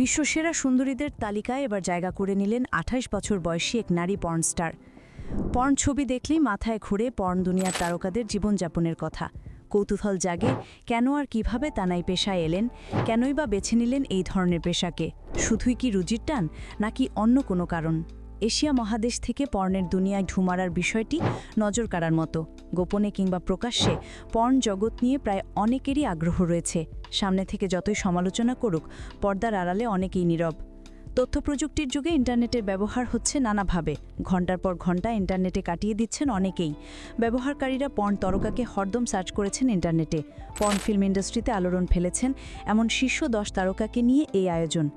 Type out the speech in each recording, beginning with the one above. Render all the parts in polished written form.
বিশ্বসেরা সুন্দরীদের তালিকায় এবার জায়গা করে নিলেন ২৮ বছর বয়সী এক নারী পর্নস্টার। পর্ন ছবি দেখলেই মাথায় ঘুরে পর্ন দুনিয়ার তারকাদের জীবনযাপনের কথা। কৌতূহল জাগে, কেন আর কিভাবে তানাই পেশায় এলেন, কেনই বা বেছে নিলেন এই ধরনের পেশাকে? শুধুই কি রুজির টান, নাকি অন্য কোনো কারণ? এশিয়া মহাদেশ থেকে পর্নের দুনিয়ায় ঢুমারার বিষয়টি নজর কাড়ার মতো। গোপনে কিংবা প্রকাশ্যে পর্ন জগৎ নিয়ে প্রায় অনেকেরই আগ্রহ রয়েছে। সামনে থেকে যতই সমালোচনা করুক, পর্দার আড়ালে অনেকেই নীরব। তথ্য প্রযুক্তির যুগে ইন্টারনেটের ব্যবহার হচ্ছে নানাভাবে। ঘণ্টার পর ঘণ্টা ইন্টারনেটে কাটিয়ে দিচ্ছেন অনেকেই। ব্যবহারকারীরা পর্ন তারকাকে হরদম সার্চ করেছেন ইন্টারনেটে। পর্ন ফিল্ম ইন্ডাস্ট্রিতে আলোড়ন ফেলেছেন এমন শীর্ষ 10 তারকাকে নিয়ে এই আয়োজন।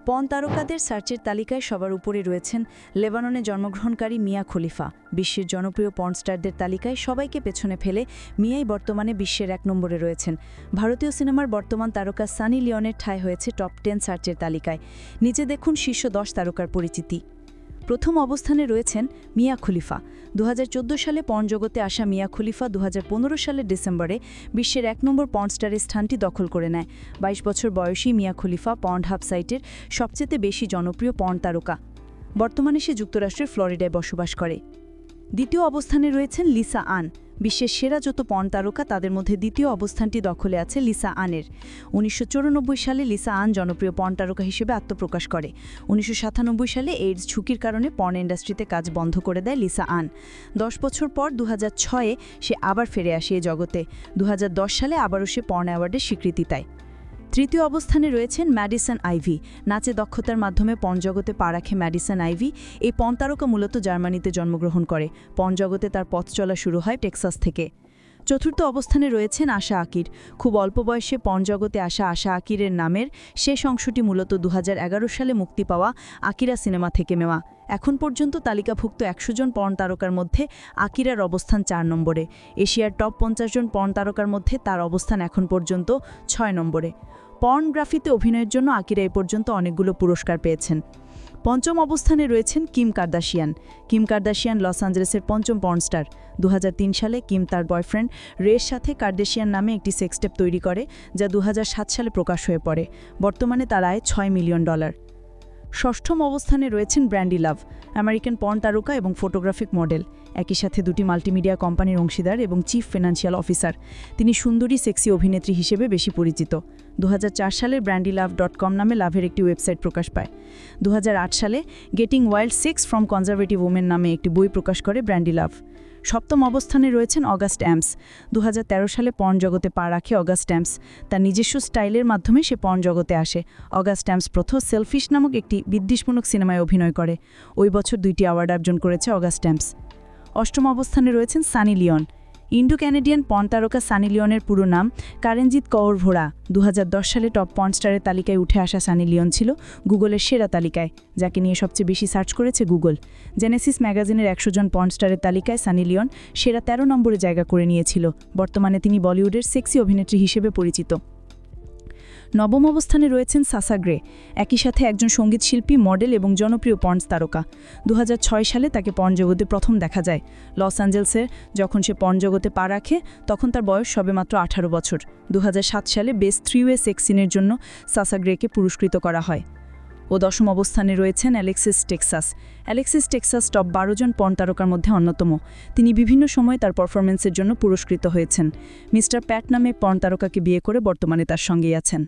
পর্ন তারকাদের সার্চের তালিকায় সবার উপরে রয়েছেন লেবাননে জন্মগ্রহণকারী মিয়া খলিফা। বিশ্বের জনপ্রিয় পর্নস্টারদের তালিকায় সবাইকে পেছনে ফেলে মিয়াই বর্তমানে বিশ্বের 1 নম্বরে রয়েছেন। ভারতীয় সিনেমার বর্তমান তারকা সানি লিওনের ঠাঁই হয়েছে টপ 10 সার্চের তালিকায়। নিচে দেখুন শীর্ষ 10 তারকার পরিচিতি। প্রথম অবস্থানে রয়েছেন মিয়া খলিফা। 2014 সালে পর্ন জগতে আসা মিয়া খলিফা 2015 সালের ডিসেম্বরে বিশ্বের 1 নম্বর পর্নস্টারের স্থানটি দখল করে নেয়। 22 বছর বয়সী মিয়া খলিফা পর্নহাব সাইটের সবচেয়ে বেশি জনপ্রিয় পর্ন তারকা। বর্তমানে সে যুক্তরাষ্ট্রের ফ্লোরিডায় বসবাস করে। দ্বিতীয় অবস্থানে রয়েছেন লিসা আন। বিশ্বের সেরা যত পর্ন তারকা তাদের মধ্যে দ্বিতীয় অবস্থানটি দখলে আছে লিসা আনের। 1994 সালে লিসা আন জনপ্রিয় পর্ন তারকা হিসেবে আত্মপ্রকাশ করে। 1997 সালে এইডস ঝুঁকির কারণে পর্ন ইন্ডাস্ট্রিতে কাজ বন্ধ করে দেয় লিসা আন। 10 বছর পর 2006-এ সে আবার ফিরে আসে এই জগতে। 2010 সালে আবারও সে পর্ন অ্যাওয়ার্ডের স্বীকৃতি পায়। তৃতীয় অবস্থানে রয়েছেন ম্যাডিসন আইভি। নাচে দক্ষতার মাধ্যমে পর্ন জগতে পা রাখে ম্যাডিসন আইভি। এই পর্ন তারকা মূলত জার্মানিতে জন্মগ্রহণ করে। পর্ন জগতে তার পথ চলা শুরু হয় টেক্সাস থেকে। চতুর্থ অবস্থানে রয়েছেন আশা আকির। খুব অল্প বয়সে পর্ন জগতে আসা আশা আকিরের নামের শেষ অংশটি মূলত 2011 সালে মুক্তি পাওয়া আকিরা সিনেমা থেকে নেওয়া। এখন পর্যন্ত তালিকাভুক্ত 100 জন পর্ন তারকার মধ্যে আকিরার অবস্থান 4 নম্বরে। এশিয়ার টপ 50 জন পর্ন তারকার মধ্যে তার অবস্থান এখন পর্যন্ত 6 নম্বরে। পর্নোগ্রাফিতে অভিনয়ের জন্য আকিরা এ পর্যন্ত অনেকগুলো পুরস্কার পেয়েছেন। পঞ্চম অবস্থানে রয়েছেন Kim Kardashian. Kim Kardashian Los অ্যাঞ্জেলেসের পঞ্চম পর্নস্টার। 2003 সালে কিম তার বয়ফ্রেন্ড রের সাথে কার্দাশিয়ান নামে একটি সেক্সটেপ তৈরি করে, যা 2007 সালে প্রকাশ হয়ে পড়ে। বর্তমানে তার আয় $6 মিলিয়ন। ষষ্ঠম অবস্থানে রয়েছেন ব্র্যান্ডি লাভ, আমেরিকান পর্ন তারকা এবং ফটোগ্রাফিক মডেল। একই সাথে দুটি মাল্টিমিডিয়া কোম্পানির অংশীদার এবং চিফ ফিনান্সিয়াল অফিসার। তিনি সুন্দরী সেক্সি অভিনেত্রী হিসেবে বেশি পরিচিত। 2004 সালে brandylove.com নামে লাভের একটি ওয়েবসাইট প্রকাশ পায়। 2008 সালে getting wild sex from conservative women নামে একটি বই প্রকাশ করে ব্র্যান্ডি লাভ। সপ্তম অবস্থানে রয়েছেন অগাস্ট অ্যাম্পস। 2013 সালে পর্ন জগতে পা রাখে অগাস্ট অ্যাম্পস। তার নিজস্ব স্টাইলের মাধ্যমে সে পর্ন জগতে আসে। অগাস্ট অ্যাম্পস প্রথম সেলফিশ নামক একটি বিদ্বেষমূলক সিনেমায় অভিনয় করে। ওই বছর 2টি অ্যাওয়ার্ড অর্জন করেছে অগাস্ট অ্যাম্পস। অষ্টম অবস্থানে রয়েছেন Sunny Leone. Indo Canadian porn তারকা সানি লিওনের পুরো নাম কারেনজিৎ কৌর ভোরা। 2010 সালে টপ পর্নস্টারের তালিকায় উঠে আসা সানি লিওন ছিল গুগলের সেরা তালিকায়, যাকে নিয়ে সবচেয়ে বেশি সার্চ করেছে গুগল। জেনেসিস ম্যাগাজিনের 100 জন পর্নস্টারের তালিকায় সানি লিওন সেরা 13 নম্বরে জায়গা করে নিয়েছিল। বর্তমানে তিনি বলিউডের সেক্সি অভিনেত্রী হিসেবে পরিচিত। নবম অবস্থানে রয়েছেন সাসা গ্রে। একই সাথে একজন সঙ্গীতশিল্পী, মডেল এবং জনপ্রিয় পর্ন তারকা। 2006 সালে তাকে পর্ন জগতে প্রথম দেখা যায় লস অ্যাঞ্জেলসে। যখন সে পর্ন জগতে পা রাখে তখন তার বয়স সবেমাত্র 18 বছর। 2007 সালে বেস্ট 3-ওয়ে সেক্স সিনের জন্য সাসা গ্রেকে পুরস্কৃত করা হয়। ও দশম অবস্থানে রয়েছেন Alexis Texas. Alexis Texas top 12 জন পর্ন তারকার মধ্যে অন্যতম। তিনি বিভিন্ন সময় তার পারফরমেন্সের জন্য পুরস্কৃত হয়েছেন। মিস্টার প্যাট নামে পর্ন তারকাকে বিয়ে করে বর্তমানে তার সঙ্গেই আছেন।